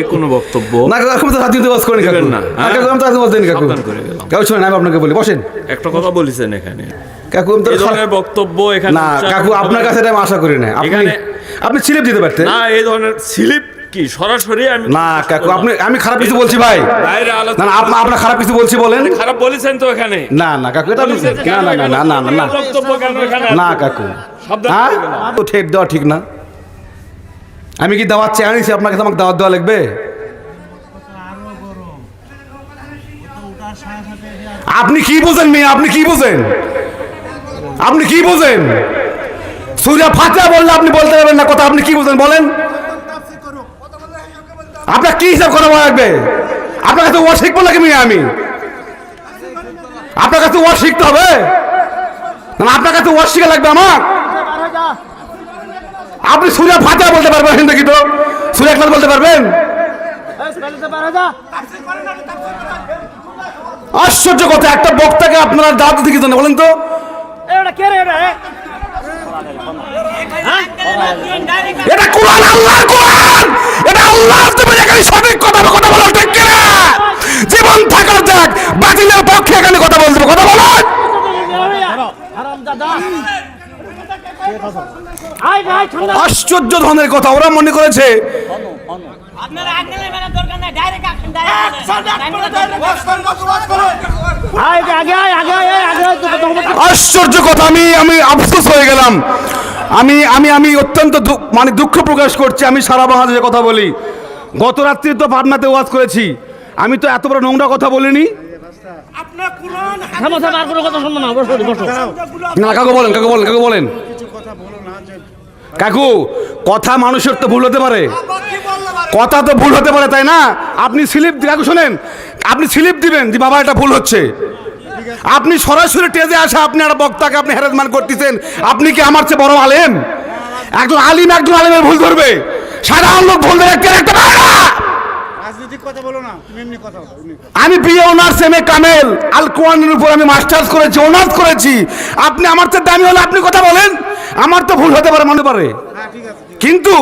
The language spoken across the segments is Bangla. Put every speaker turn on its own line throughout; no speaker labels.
কোনো বক্তব্য
না কাকু তো হাতে ওয়াজ করেন কাকু
না
কাকু আমি তো হাতে ওয়াজ দেন কাকু কাকু শুনেন আমি আপনাকে বলি বসেন
একটা কথা বলেছেন এখানে
কাকু আমি তো
এই ধরনের বক্তব্য এখানে
না কাকু আপনার কাছে এটা আমি আশা করি না আপনি
এখানে
আপনি স্লিপ দিতে পারতেন
না এই ধরনের স্লিপ কি সরাসরি আমি
না কাকু আপনি আমি খারাপ কিছু বলছি ভাই
বাইরে
না
আলোচনা
না আপনার খারাপ কিছু বলছি বলেন
খারাপ বলেছেন তো এখানে
না না কাকু এটা আপনি- না না না না না না
বক্তব্য কেন এখানে
না কাকু
সাবধান
হ্যাঁ
থাকবেন না।
তো ঠেট দেওয়া ঠিক না আমি কি দাওয়াত চেয়ে আনিছি আপনার কাছে আমাকে দাওয়াত দেওয়া লাগবে আপনি কি বোঝেন মেয়ে আপনি কি বোঝেন আপনি কি বোঝেন সূরা ফাতিহা বললে আপনি বলতে পারবেন না কথা আপনি কি বোঝেন বলেন আপনার কি হিসাব করা লাগবে আপনার কাছে ওয়াজ শিখবো লাগে মেয়ে আমি আপনার কাছে ওয়াজ শিখতে হবে না আপনার কাছে ওয়াজ শিখা লাগবে আমার আপনি সূরা ফাতিহা বলতে পারবেন নাকি তো সূরা ইখলাস বলতে পারবেন আশ্চর্য কথা একটা বক্তাকে আপনারা দাওয়াত দিতে কি বলেন তো এটা কোরআন আল্লাহর কোরআন এটা আল্লাহ তোমার এখানে সঠিক কথা বলো ঠিক কি না জীবন থাকার যাক বাতিলের পক্ষে এখানে কথা বলতে কথা বলো আশ্চর্য ধরনের কথা ওরা মনে করেছে আশ্চর্য কথা আমি আফসোস হয়ে গেলাম আমি আমি আমি অত্যন্ত মানে দুঃখ প্রকাশ করছি আমি সারা বাংলাদেশে কথা বলি গত রাত্রি তো পাবনাতে ওয়াজ করেছি আমি তো এত বড় নোংরা কথা বলিনি না কাকু বলেন কাকু বলেন কাকু বলেন কাকু কথা মানুষের তো ভুল হতে পারে কথা তো ভুল হতে পারে তাই না আপনি স্লিপ কাকু শোনেন আপনি স্লিপ দিবেন যে বাবা এটা ভুল হচ্ছে আপনি সরাসরি টেজে আসা আপনি একটা বক্তাকে আপনি হ্যারাসমেন্ট করতেছেন আপনি কি আমার চেয়ে বড় আলেম একজন আলিমের ভুল ধরবে সাধারণ লোক ভুল ধরে একটা
রাজনৈতিক কথা বলো না তুমি এমনি কথা বলো
আমি বিএ অনার্স এমএ কামেল আল কোরআনের উপর আমি মাস্টার্স করেছি অনার্স করেছি আপনি আমার চেয়ে দামি হলে আপনি কথা বলেন আমার তো ভুল হতে পারে মনে পারে
হ্যাঁ ঠিক আছে
কিন্তু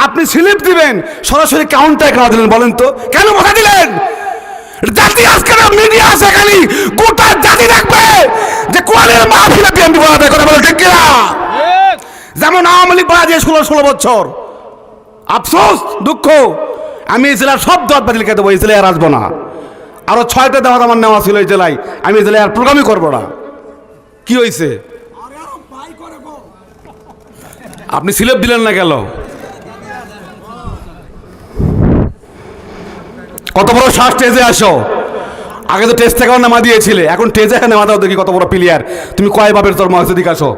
আপনি স্লিপ দিবেন সরাসরি কাউন্টার কেন দিলেন বলেন তো কেন কথা দিলেন জাতি আজকের মিডিয়া আছে খালি গোটা জাতি দেখবে যে কোরআনের মাহফিলে বিএনপি বলা দেয় কথা বলে ঠিক কিনা যেমন আওয়ামী লীগ বলা যায় 16 বছর আফসোস দুঃখ আমি এই জেলার সব দাওয়াত বাতিল করে দেবো এই জেলায় আর আসবো না আরো 6টা দাওয়াত আমার নেওয়া ছিল এই জেলায় আমি এই জেলায় আর প্রোগ্রামই করবো না কি হয়েছে আপনি স্লিপ দিলেন না গেল কত বড় শ্বাস টেজে আসো আগে তো টেস্ট থেকেও নামা দিয়েছিলে এখন টেজে নামা দাও দেখি কত বড় প্লেয়ার তুমি কয় বাপের তোর মাছ দিকে আসো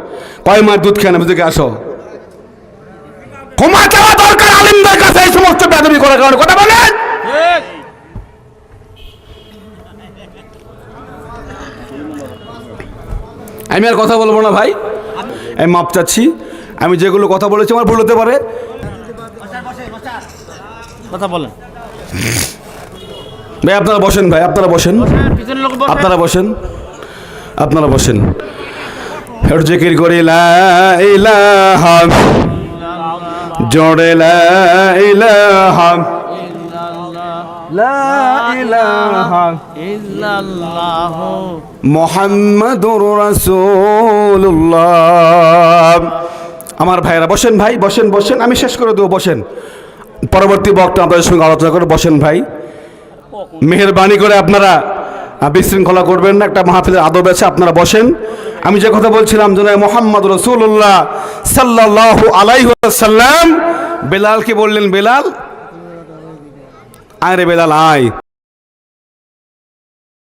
কয় মায়ের দুধ খেয়ে নামে দিকে আসো ক্ষমা চাওয়া দরকার আলিমদের কাছে এই সমস্ত বেদবি করার কারণে কথা বলেন আমি আর কথা বলবো না ভাই আমি মাপ চাচ্ছি আমি যেগুলো কথা বলেছি আমার ভুল হতে পারে
কথা বলেন
ভাই আপনারা বসেন ভাই আপনারা বসেন আপনারা বসেন আপনারা বসেন একটু জিকির করি লা ইলাহা জোড়ে লা ইলাহা লা ইলাহা
ইল্লাল্লাহ
মুহাম্মাদুর রাসূলুল্লাহ আমার ভাইরা বসেন ভাই বসেন বসেন আমি শেষ করে দেবো বসেন পরবর্তী বক্তা আপনাদের সঙ্গে আলোচনা করে বসেন ভাই মেহেরবানি করে আপনারা বিশৃঙ্খলা করবেন না একটা মাহফিলের আদব আছে আপনারা বসেন আমি যে কথা বলছিলাম জনাব মুহাম্মদ রাসূলুল্লাহ সাল্লাল্লাহু আলাইহি ওয়াসাল্লাম বেলালকে বললেন বেলাল আয় রে বেলাল আয়